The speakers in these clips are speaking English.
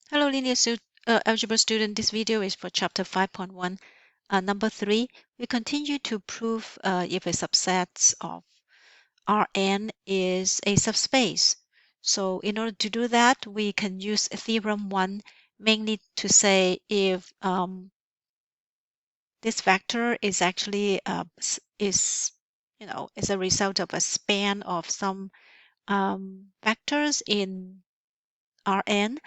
Hello, algebra student. This video is for chapter 5.1, number 3. We continue to prove if a subset of Rn is a subspace. So in order to do that, we can use theorem 1 mainly to say if this vector is actually is a result of a span of some vectors in Rn,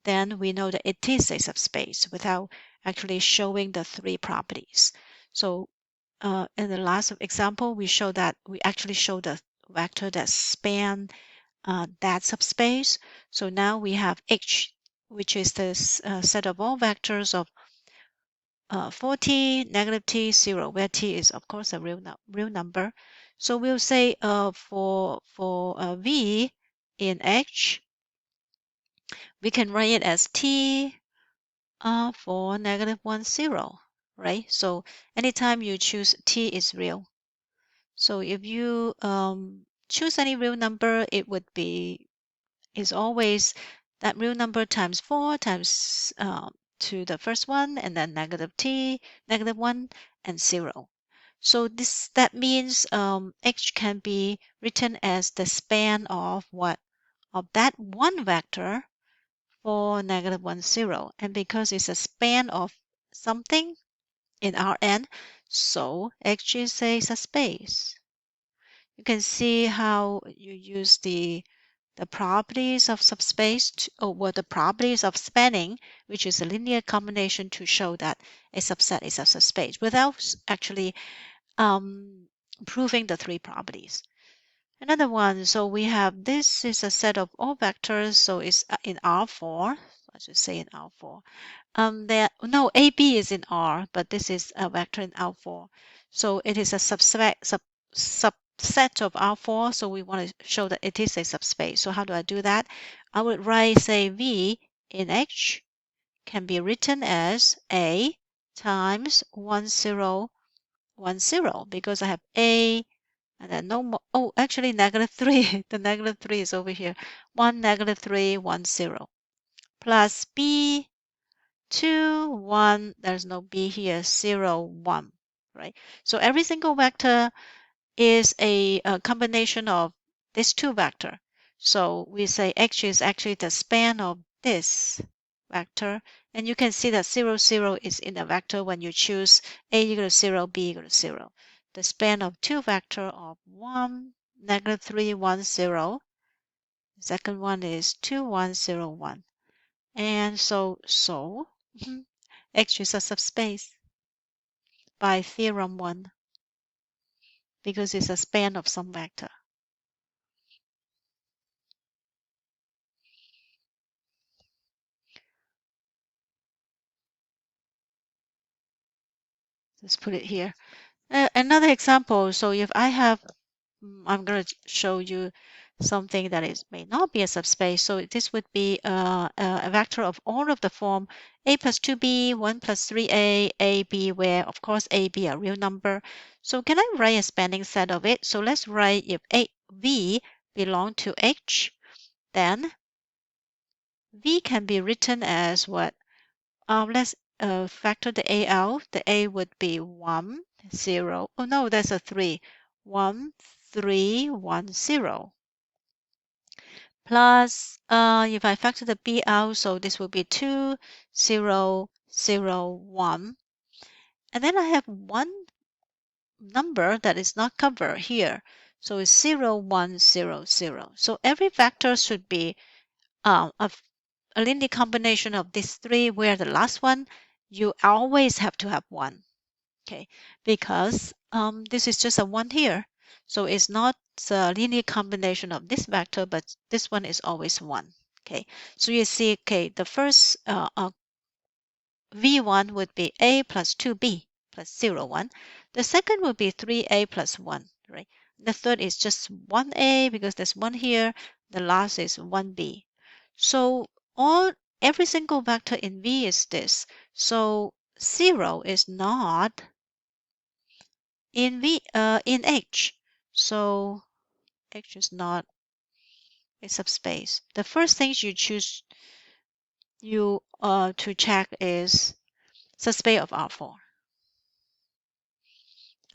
then we know that it is a subspace without actually showing the three properties. So in the last example, we actually show the vector that span that subspace. So now we have H, which is this set of all vectors of 4t, negative t, 0, where t is of course a real number. So we'll say for V in H, we can write it as t for -1, 0, right? So anytime you choose t is real. So if you choose any real number, is always that real number times 4 times to the first one, and then -t, -1, and 0. So that means H can be written as the span of what? Of that one vector for -1, 0. And because it's a span of something in Rn, so H is a subspace. You can see how you use the properties of subspace or the properties of spanning, which is a linear combination, to show that a subset is a subspace without actually proving the three properties. Another one, so we have this is a set of all vectors, so it's in R4. I should say in R4. No, AB is in R, but this is a vector in R4. So it is a subset of R4. So we want to show that it is a subspace. So how do I do that? I would write, say, V in H can be written as A times 1, 0, 1, 0, because I have A and then no more. Oh, actually, -3. The -3 is over here. 1, -3, 1, 0. Plus B 2, 1, there's no B here, 0, 1, right? So every single vector is a combination of these two vectors. So we say X is actually the span of this vector. And you can see that 0, 0 is in a vector when you choose A equal to 0, B equal to 0. The span of two vector of 1, -3, 1, 0. The second one is 2, 1, 0, 1. And so H is a subspace by theorem 1 because it's a span of some vector. Let's put it here. Another example. So if I have, I'm going to show you something that may not be a subspace. So this would be a vector of all of the form a plus 2b, 1 plus 3a, ab, where of course a, b are real number. So can I write a spanning set of it? So let's write if v belong to H, then V can be written as what? Let's factor the A out. The A would be 1, 0. Oh no, that's a 3. 1, 3, 1, 0. Plus, if I factor the B out, so this will be 2, 0, 0, 1. And then I have one number that is not covered here. So it's 0, 1, 0, 0. So every vector should be a linear combination of these three, where the last one, you always have to have 1, okay? Because this is just a 1 here. So it's not a linear combination of this vector, but this one is always 1, okay? So you see, okay, the first V1 would be A plus 2B plus 0, 1. The second would be 3A plus 1, right? The third is just 1A because there's 1 here. The last is 1B. So every single vector in V is this. So 0 is not in H. So H is not a subspace. The first thing you choose you to check is subspace of R4.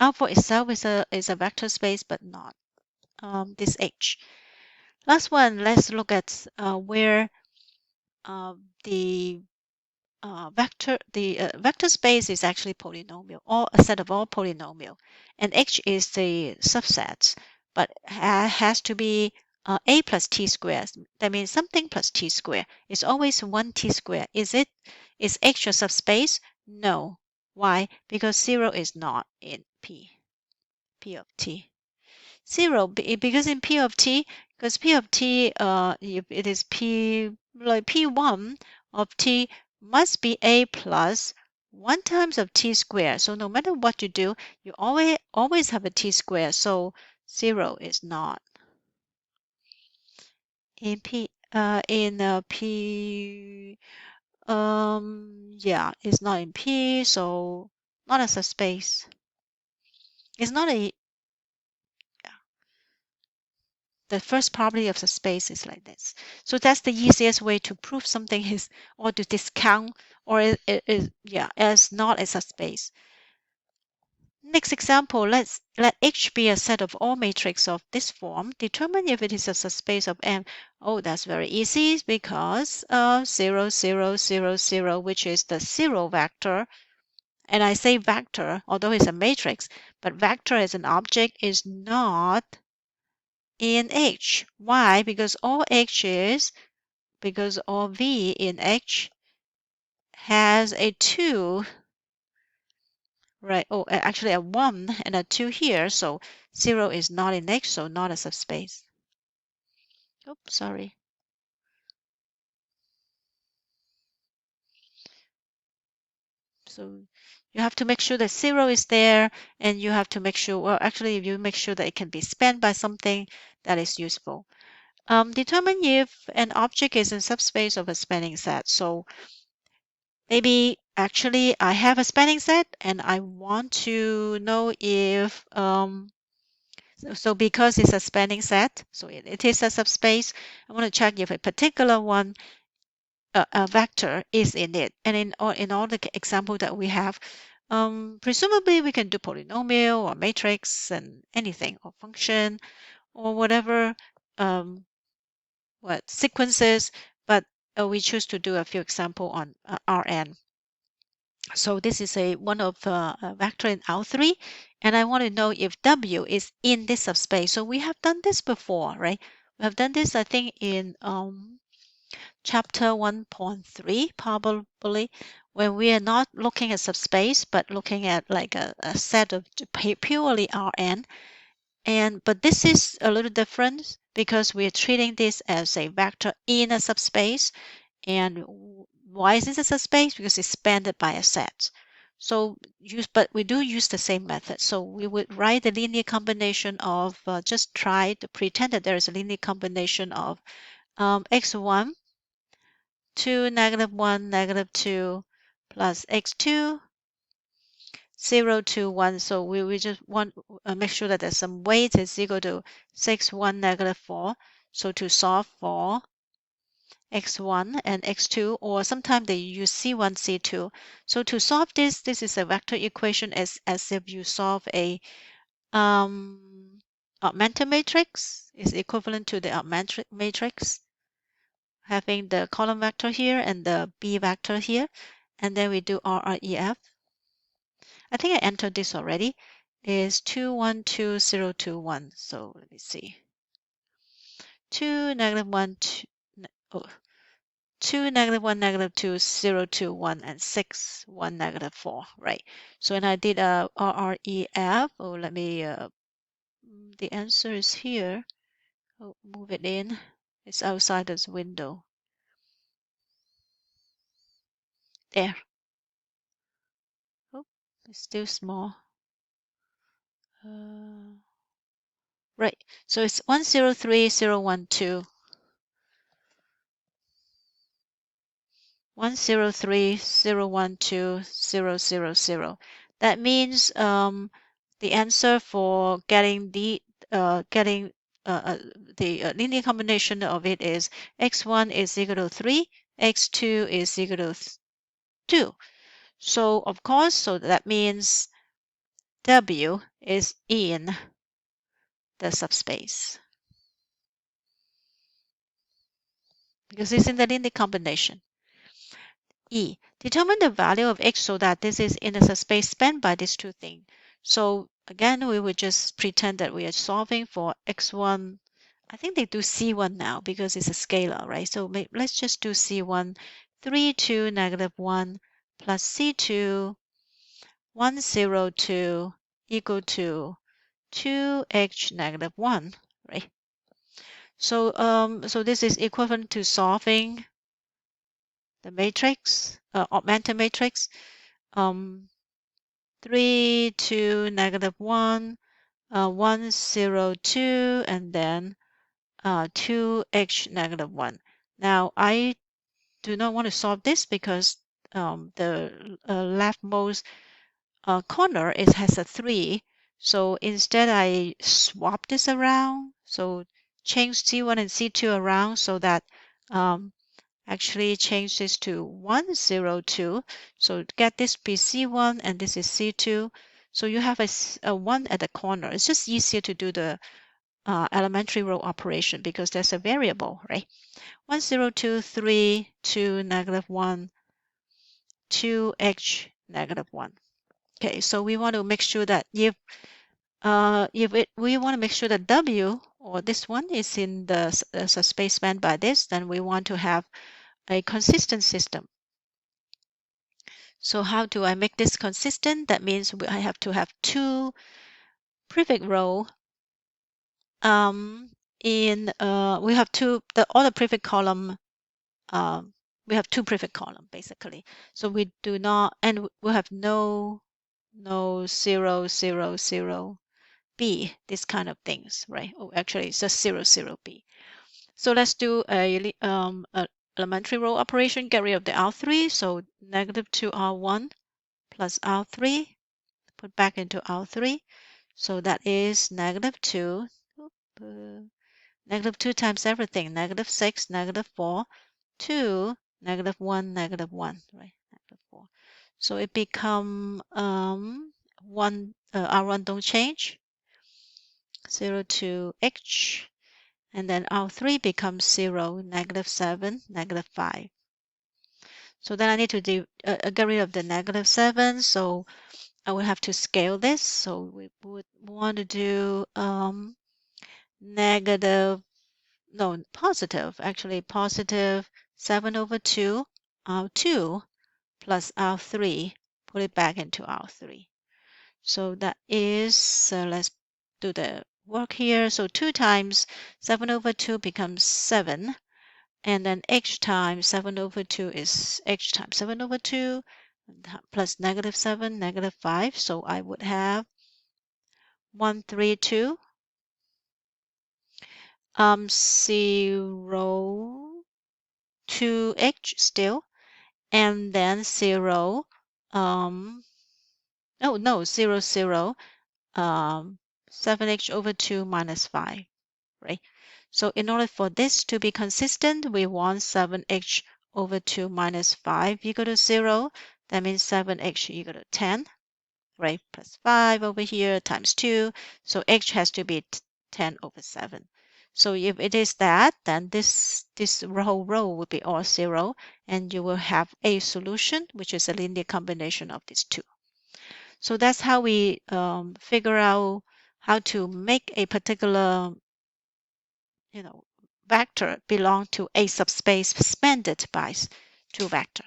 R4 itself is a vector space, but not this H. Last one, let's look at where the vector space is actually polynomial, or a set of all polynomial, and H is the subset, but has to be a plus t squared. That means something plus t squared. It's always 1 t squared. Is H a subspace? No. Why? Because 0 is not in P of t. 0 because in P of t, because P of t, if it is P, like P1 of t must be a plus 1 times of t squared. So no matter what you do, you always have a t squared. So 0 is not in P. Yeah, it's not in P, so not as a space. It's not a the first property of the space is like this. So that's the easiest way to prove something is, or to discount, or is yeah, as not as a space. Next example, let H be a set of all matrix of this form. Determine if it is a subspace of M. Oh, that's very easy because 0, 0, 0, 0, which is the 0 vector. And I say vector, although it's a matrix, but vector as an object is not in H. Why? Because all V in H has a 2, right? Oh, actually a 1 and a 2 here. So 0 is not in H, so not a subspace. Oops, sorry. So you have to make sure that 0 is there, and you have to make sure, well, actually, if you make sure that it can be spanned by something, that is useful. Determine if an object is in subspace of a spanning set. So maybe actually I have a spanning set and I want to know if so because it's a spanning set, so it is a subspace. I want to check if a particular one a vector is in it. And in all the example that we have, presumably we can do polynomial or matrix and anything or function or whatever what sequences, but we choose to do a few example on Rn. So this is one of a vector in R3, and I want to know if W is in this subspace. So we have done this before, right? We have done this, I think, in chapter 1.3, probably, when we are not looking at subspace, but looking at like a set of purely Rn. But this is a little different because we're treating this as a vector in a subspace. And why is this a subspace? Because it's spanned by a set. So but we do use the same method. So we would write the linear combination of, just try to pretend that there is a linear combination of x1, 2, -1, -2, plus x2, 0 to 1. So we just want make sure that there's some weight is equal to 6, 1, -4. So to solve for x1 and x2, or sometimes they use c1, c2. So to solve this is a vector equation as if you solve a augmented matrix is equivalent to the augmented matrix, having the column vector here and the B vector here. And then we do RREF. I think I entered this already. Is 212021. So let me see. 2, -1, 2, oh, 2, -1, -2, 0, 2, 1, and 6, 1, -4, right? So when I did a RREF, let me, the answer is here. Oh, move it in. It's outside this window. There. Oh, it's still small. Right. So it's 103012. 1030120000. That means the answer for getting the linear combination of it is x1 is equal to 3, x2 is equal to 2. So of course, so that means W is in the subspace because it's in the linear combination. E. Determine the value of x so that this is in the subspace spanned by these two things. So again, we would just pretend that we are solving for x1. I think they do c1 now because it's a scalar, right? So let's just do c1, 3, 2, -1 plus c2, 1, 0, 2 equal to 2h -1, right? So this is equivalent to solving the matrix, augmented matrix. 3, 2, -1, 1, 0, 2, and then 2h -1. Now, I do not want to solve this because the leftmost corner has a 3. So instead, I swap this around. So change C1 and C2 around so that actually change this to 1, 0, 2. So get this be C1 and this is C2. So you have a 1 at the corner. It's just easier to do the elementary row operation because there's a variable, right? 1, 0, 2, 3, 2, -1, 2h -1. Okay, so we want to make sure that if we want to make sure that W or this one is in the subspace spanned by this, then we want to have a consistent system. So how do I make this consistent? That means I have to have two prefix row. We have all the prefix column. We have two prefix column basically. So we do not, and we have no 0, 0, 0, B, this kind of things, right? Oh, actually, it's just 0, 0, B. So let's do a elementary row operation. Get rid of the R3. So -2 R1 plus R3, put back into R3. So that is -2. -2 times everything. -6, -4, 2, -1, -1, right? -4. So it become 1, R1 don't change. 0 to h, and then R3 becomes 0, -7, -5. So then I need to get rid of the -7, so I would have to scale this. So we would want to do positive 7/2 R2 plus R3, put it back into R3. So that is, let's do the work here. So 2 times 7/2 becomes 7. And then h times 7/2 is h times 7/2 plus -7, -5. So I would have 132, 0, 2h still, and then 0, oh no, 0, 0, 7h/2 minus 5, right? So in order for this to be consistent, we want 7h/2 minus 5 equal to 0. That means 7h equal to 10, right? Plus 5 over here times 2. So h has to be 10/7. So if it is that, then this whole row will be all 0, and you will have a solution, which is a linear combination of these two. So that's how we figure out how to make a particular vector belong to a subspace spanned by two vector.